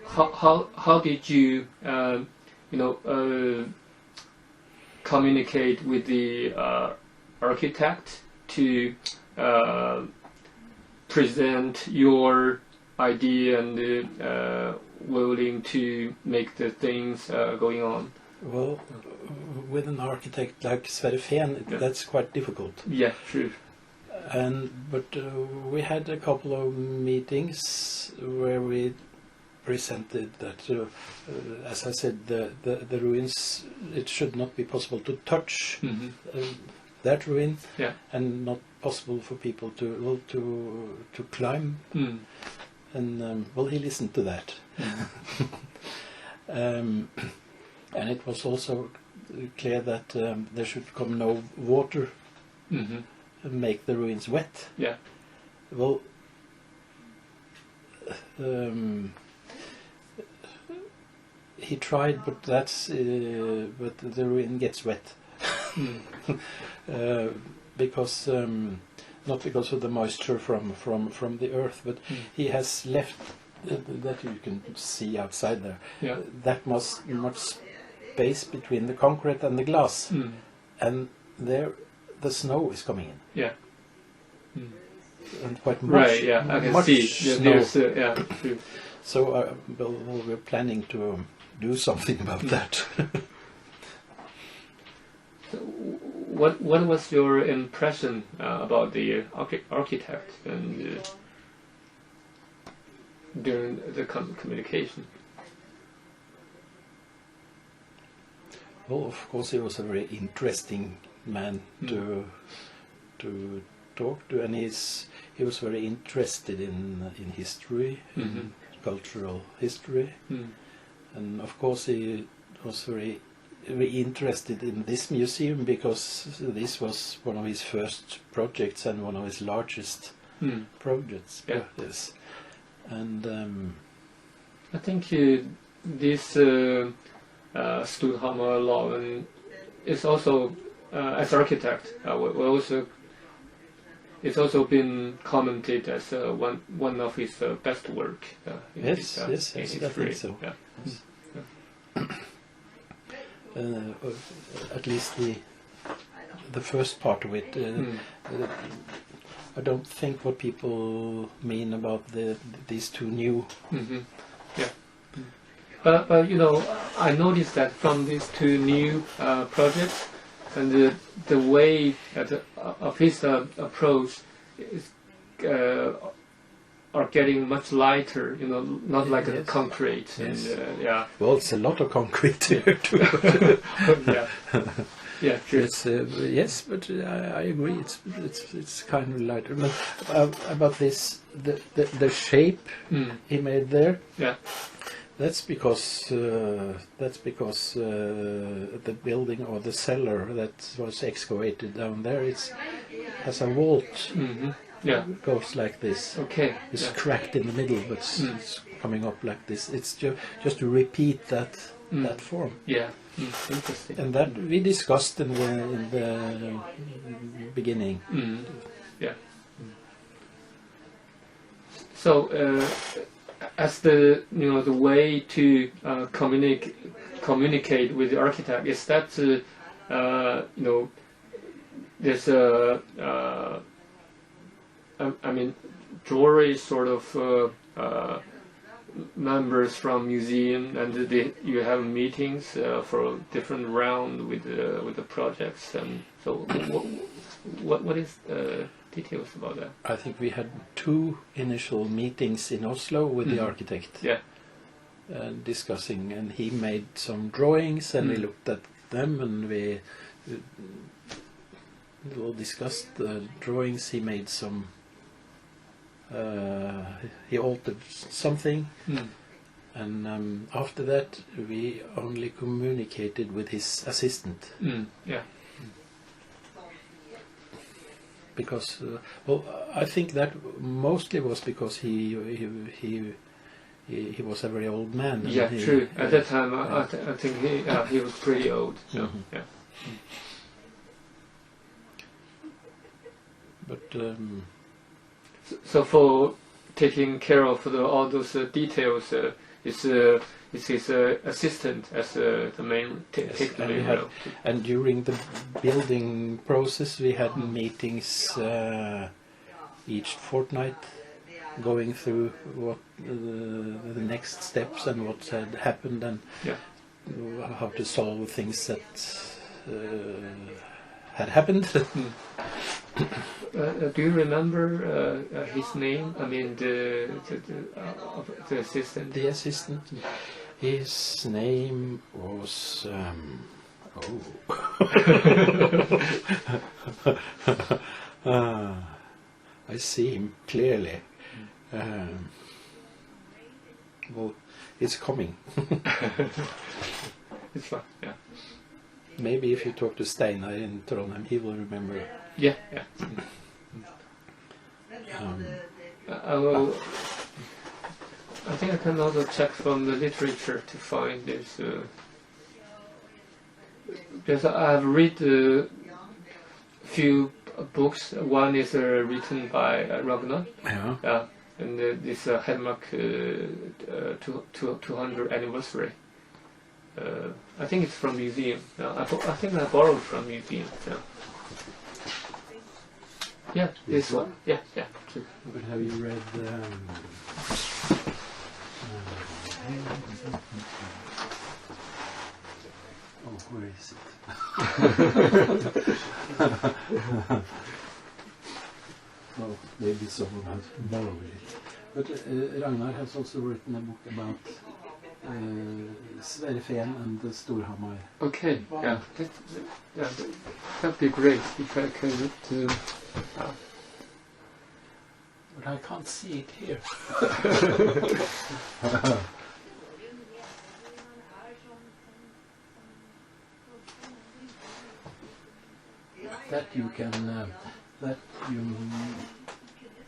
how did you, communicate with the architect to present your idea and willing to make the things going on? Well, with an architect like Sverre Fehn, Yeah. that's quite difficult. Yeah, sure. But we had a couple of meetings where we presented that, as I said, the ruins, it should not be possible to touch that ruin, Yeah. and not possible for people to climb. Mm. And well, he listened to that. And it was also clear that there should come no water Mm-hmm. and make the ruins wet. Yeah. Well, he tried, but but the ruin gets wet. Mm. Because not because of the moisture from the earth, but he has left that you can see outside there. Yeah. That much space between the concrete and the glass, Mm. and there the snow is coming in, Yeah. Mm. and quite much. Right. Yeah. I can much see. Yeah, snow. there's yeah. True. So well, we're planning to do something about that. What was your impression about the architect and during the communication? Well, of course, he was a very interesting man to talk to, and he was very interested in history, in cultural history, and of course he was very interested in this museum because this was one of his first projects and one of his largest projects. Yeah. Yes, and I think this Storhamar Laven is also, as architect, we also it's also been commented as one of his best work. In yes, his, yes, in I his think career. so. Yeah. Yes. At least the first part of it. I don't think what people mean about these 2 new. Yeah. But I noticed that from these 2 new projects, and the way of his approach is are getting much lighter. Not like a Yes. concrete. Yes. And yeah. Well, it's a lot of concrete here too. Yeah. Yeah. True. It's, yes, but I agree. It's kind of lighter. But about this, the shape he made there. Yeah. That's because the building or the cellar that was excavated down there, has a vault. Yeah. It goes like this. Okay. It's Yeah. cracked in the middle, but it's coming up like this. It's just to repeat that that form. Yeah, interesting. And that we discussed in the beginning. Yeah. So, as the the way to communicate with the architect, is that there's I mean, drawer is sort of members from museum, and you have meetings for different round with the projects, and so what is details about that? I think we had 2 initial meetings in Oslo with the architect. Yeah. Discussing, and he made some drawings, and we looked at them, and we discussed the drawings. He made some. He altered something, and after that we only communicated with his assistant. Yeah. Because I think that mostly was because he was a very old man. Yeah, true. At that time, I think he was pretty old. So yeah. But so for taking care of all those details, is his assistant as the main take the main role. And during the building process, we had meetings each fortnight, going through what the next steps and what had happened, and how to solve things that had happened. Do you remember his name? I mean, the assistant. The assistant. His name was. I see him clearly. Well, it's coming. It's fun. Yeah. Maybe if you talk to Steinar in Trondheim, he will remember. Yeah. Yeah. I think I can also check from the literature to find this. Because I have read a few books. One is written by Ragnar. Yeah. And this Hedmark 200 anniversary. I think it's from museum. I think I borrowed from museum. Yeah, this one. Yeah. True. But have you read? Where is it? Well, maybe someone has borrowed it. But Ragnar has also written a book about Sverre Fehn and the Storhamar. Okay, yeah, that'd be great if I could. But I can't see it here. That you can,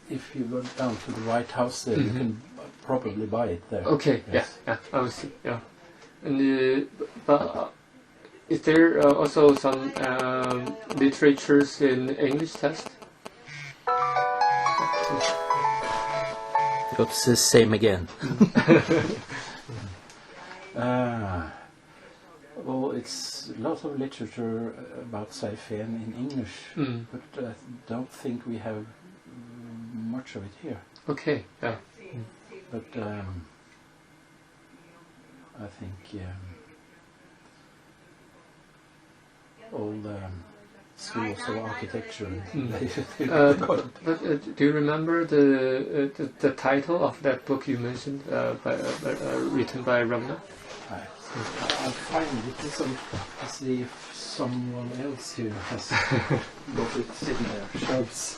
if you go down to the White House there, you can probably buy it there. Okay, yes. Yeah, I will see. Yeah, and but is there also some literatures in English text? It's the same again. Well, it's a lot of literature about Sverre Fehn in English, but I don't think we have much of it here. Okay, yeah. But I think all the schools of architecture. But do you remember the title of that book you mentioned, written by Ragnar? I'll find it. I'll see if someone else here has got it sitting there. Shelves.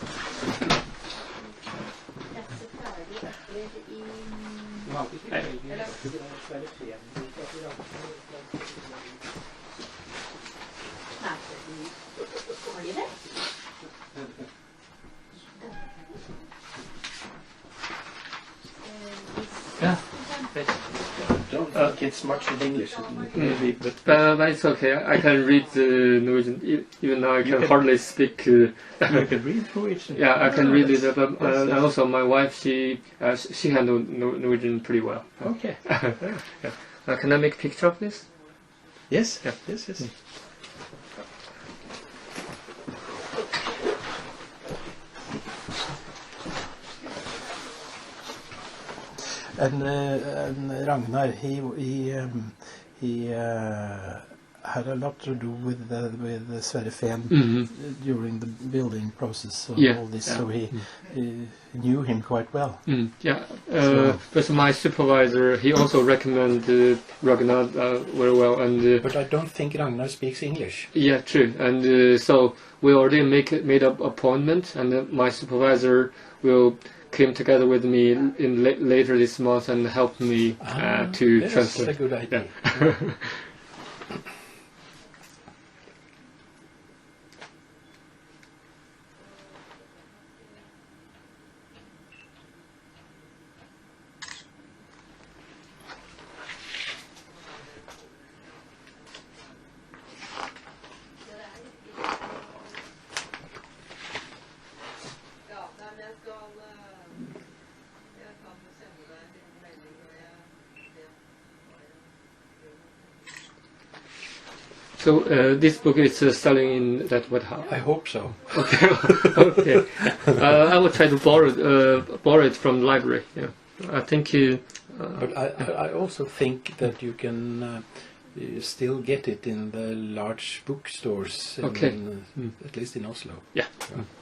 Yeah. Don't think it's much in English, maybe, but it's okay. I can read the Norwegian, even though I can hardly speak. You can read Norwegian. Yeah, I can read it. And also, my wife, she handled Norwegian pretty well. Okay. Yeah. Can I make a picture of this? Yes. Yeah. Yes. Yes. And Ragnar, he had a lot to do with Sverre Fehn during the building process of all this, so he knew him quite well. But my supervisor, he also recommended Ragnar very well, and but I don't think Ragnar speaks English. Yeah, true, and so we already made up appointment, and my supervisor will came together with me in later this month and helped me to translate. That's a good idea. Yeah. So this book is selling in that what house? I hope so. Okay, okay. I will try to borrow it from the library. Yeah, I think. But I also think that you can still get it in the large bookstores. At least in Oslo. Yeah,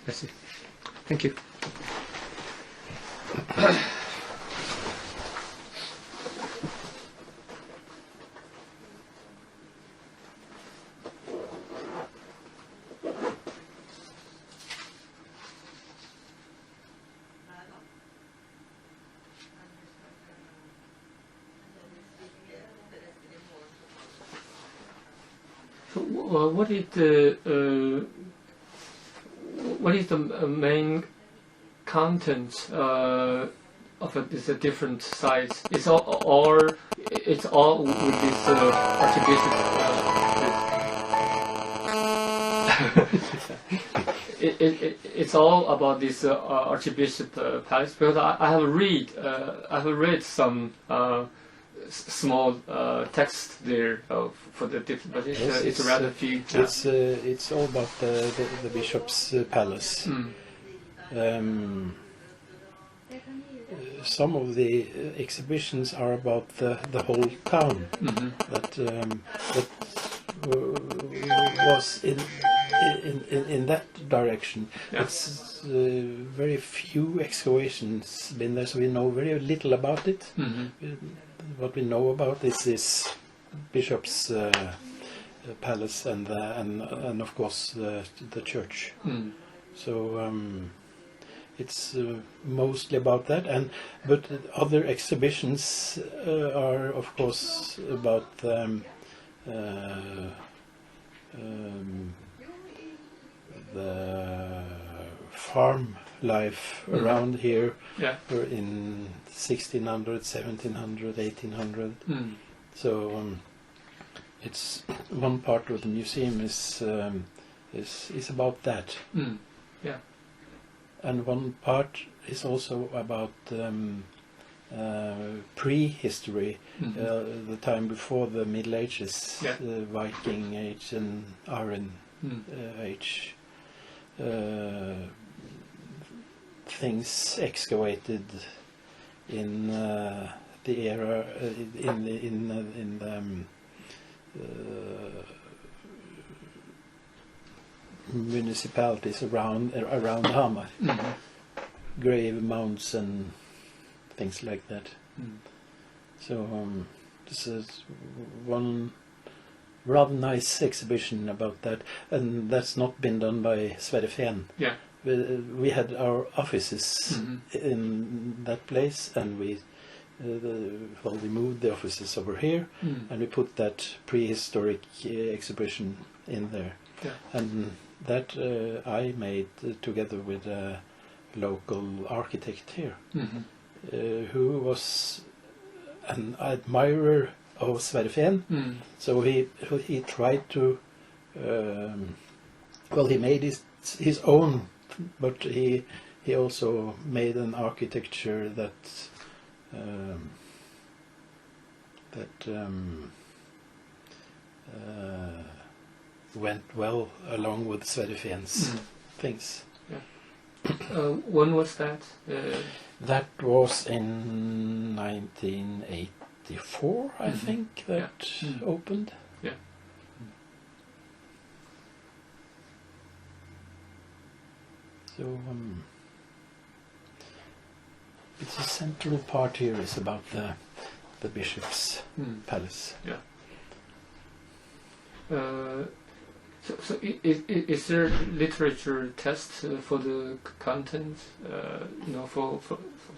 I see. Thank you. What is the main content of this different sites? It's all with this archbishop. It's all about this Archbishop Palace, because I have read some small text there for the different, but it's rather few. It's all about the bishop's palace. Some of the exhibitions are about the whole town that was in that direction. Yeah. It's very few excavations been there, so we know very little about it. What we know about is this bishop's palace and of course the church. So it's mostly about that, but other exhibitions are of course about the farm life around here in 1600, 1700, 1800. So it's one part of the museum is about that. And one part is also about prehistory, the time before the Middle Ages, Viking Age and Iron Age. Things excavated in the era in the municipalities around Hamar, grave mounds and things like that. So this is one rather nice exhibition about that, and that's not been done by Sverre Fehn. We had our offices in that place, and we moved the offices over here, and we put that prehistoric exhibition in there. And that I made together with a local architect here, who was an admirer of Sverre Fehn. So he tried to, he made his own, but he also made an architecture that went well along with Sverre Fehn's things. Yeah. When was that? That was in 1984, I think, that opened. Yeah. So it's a central part here is about the bishop's palace. Yeah. So is there literature test for the content? For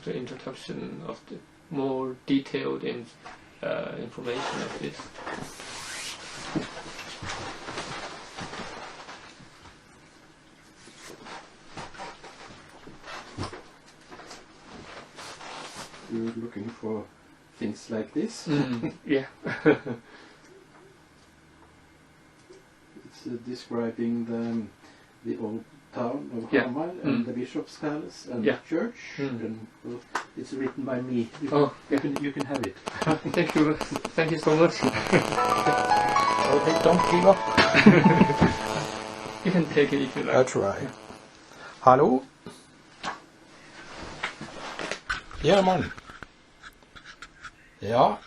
the introduction of the more detailed information of this. You're looking for things like this? Yeah. It's describing the old town of Hamar and the bishop's palace and the church. And it's written by me. You can have it. Thank you. Thank you so much. Okay, don't give up. You can take it if you like. I'll try. Hallo? Gjerman? Ja?